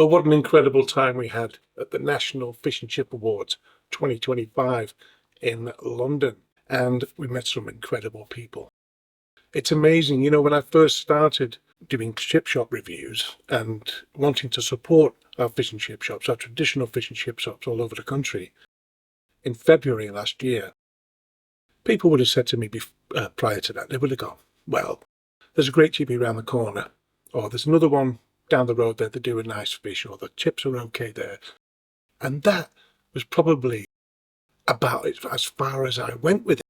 Well, what an incredible time we had at the National Fish and Chip Awards 2025 in London, and we met some incredible people. It's amazing, when I first started doing chip shop reviews and wanting to support our fish and chip shops, our traditional fish and chip shops all over the country, in February last year, people would have said to me prior to that, they would have gone, well, there's a great Chippy around the corner, or there's another one down the road there, they do a nice fish, or the chips are okay there. And that was probably about as far as I went with it.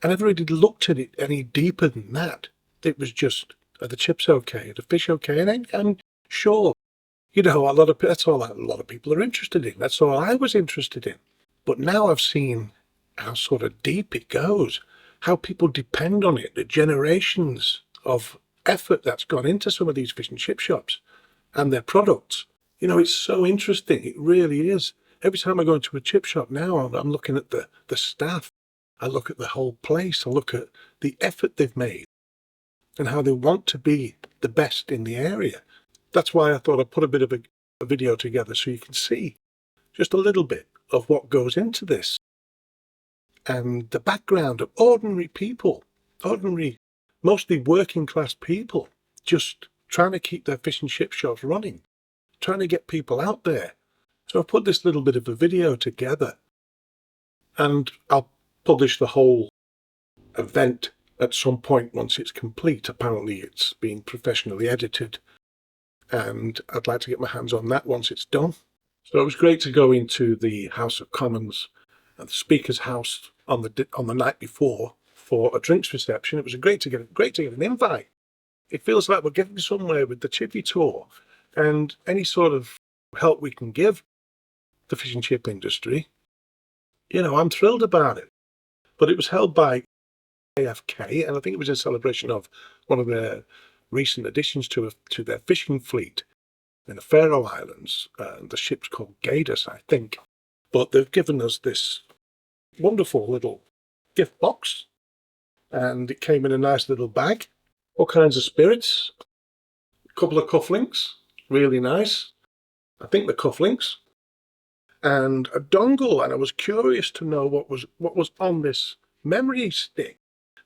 I never really looked at it any deeper than that. It was just, are the chips okay? Are the fish okay? And I'm sure, that's all a lot of people are interested in. That's all I was interested in. But now I've seen how sort of deep it goes, how people depend on it, the generations of effort that's gone into some of these fish and chip shops and their products. It's so interesting. It really is. Every time I go into a chip shop now, I'm looking at the staff. I look at the whole place. I look at the effort they've made and how they want to be the best in the area. That's why I thought I'd put a bit of a video together so you can see just a little bit of what goes into this and the background of ordinary people, mostly working class people, just trying to keep their fish and chip shops running, trying to get people out there. So I put this little bit of a video together, and I'll publish the whole event at some point once it's complete. Apparently it's been professionally edited, and I'd like to get my hands on that once it's done. So it was great to go into the House of Commons and the Speaker's house on the night before for a drinks reception. It was great to get an invite. It feels like we're getting somewhere with the Chippy tour, and any sort of help we can give the fish and chip industry, I'm thrilled about it. But it was held by AFK, and I think it was in celebration of one of their recent additions to their fishing fleet in the Faroe Islands. The ship's called Gatus, I think. But they've given us this wonderful little gift box, and it came in a nice little bag. All kinds of spirits, a couple of cufflinks, really nice. I think the cufflinks, and a dongle. And I was curious to know what was on this memory stick,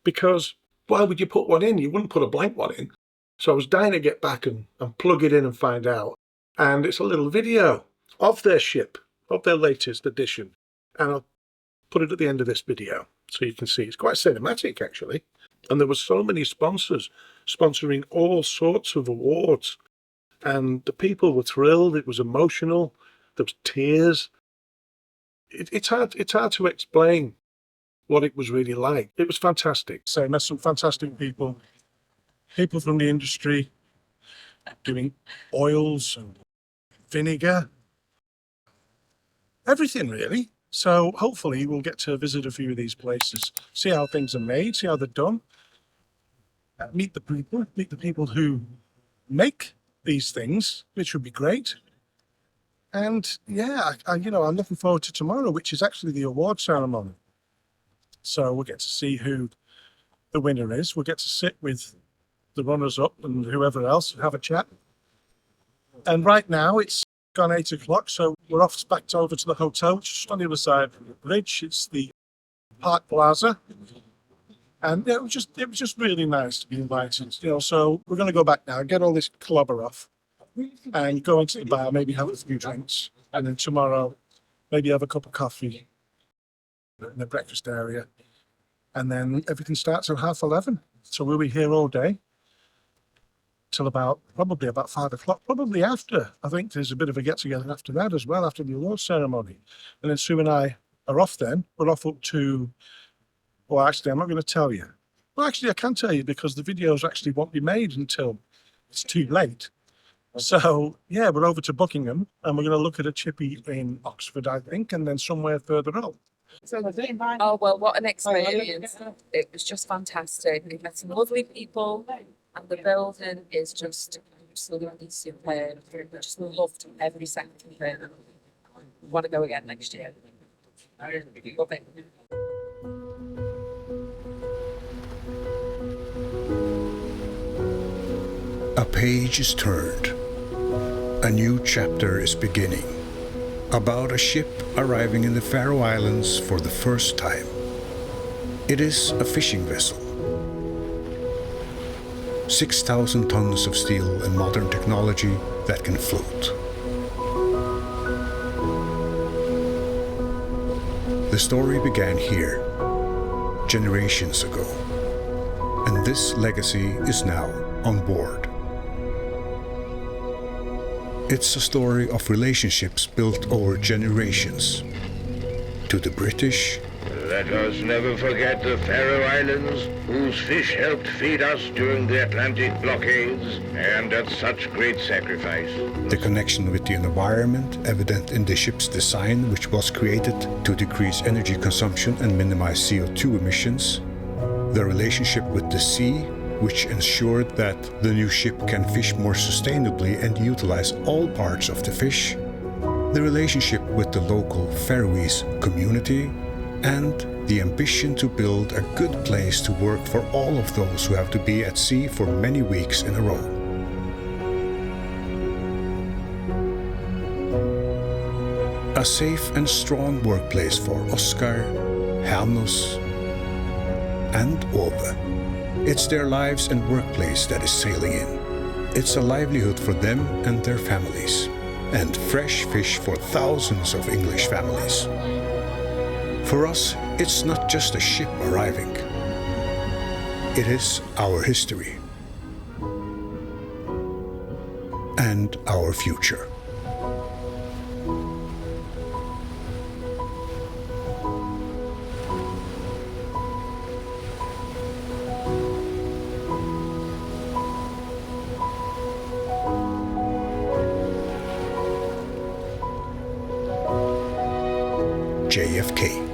because why would you put one in? You wouldn't put a blank one in. So I was dying to get back and plug it in and find out. And it's a little video of their ship, of their latest edition. And I'll put it at the end of this video so you can see. It's quite cinematic, actually. And there were so many sponsors sponsoring all sorts of awards. And the people were thrilled. It was emotional. There was tears. It's hard to explain what it was really like. It was fantastic. So I met some fantastic people from the industry doing oils and vinegar, everything really. So hopefully we'll get to visit a few of these places, see how things are made, see how they're done, meet the people who make these things, which would be great. And yeah, I'm looking forward to tomorrow, which is actually the award ceremony. So we'll get to see who the winner is. We'll get to sit with the runners-up and whoever else and have a chat. And right now it's gone 8 o'clock, so we're off back over to the hotel, which is just on the other side of the bridge. It's the Park Plaza. And it was just really nice to be invited, so we're going to go back now, get all this clobber off and go into the bar, maybe have a few drinks, and then tomorrow maybe have a cup of coffee in the breakfast area, and then everything starts at 11:30. So we'll be here all day till probably about 5 o'clock, probably after. I think there's a bit of a get-together after that as well, after the award ceremony. And then Sue and I are off then. We're off up to, well, actually, I'm not going to tell you. Well, actually, I can tell you because the videos actually won't be made until it's too late. So, yeah, we're over to Buckingham, and we're going to look at a Chippy in Oxford, I think, and then somewhere further up. Oh, well, what an experience. It was just fantastic. We met some lovely people, and the building is just absolutely superb. We just loved every second of it. We want to go again next year. Love it. A page is turned. A new chapter is beginning, about a ship arriving in the Faroe Islands for the first time. It is a fishing vessel. 6,000 tons of steel and modern technology that can float. The story began here, generations ago, and this legacy is now on board. It's a story of relationships built over generations. To the British, let us never forget the Faroe Islands, whose fish helped feed us during the Atlantic blockades, and at such great sacrifice. The connection with the environment, evident in the ship's design, which was created to decrease energy consumption and minimize CO2 emissions. The relationship with the sea, which ensured that the new ship can fish more sustainably and utilize all parts of the fish. The relationship with the local Faroese community, and the ambition to build a good place to work for all of those who have to be at sea for many weeks in a row. A safe and strong workplace for Oscar, Hanus, and Ove. It's their lives and workplace that is sailing in. It's a livelihood for them and their families, and fresh fish for thousands of English families. For us, it's not just a ship arriving. It is our history and our future. JFK.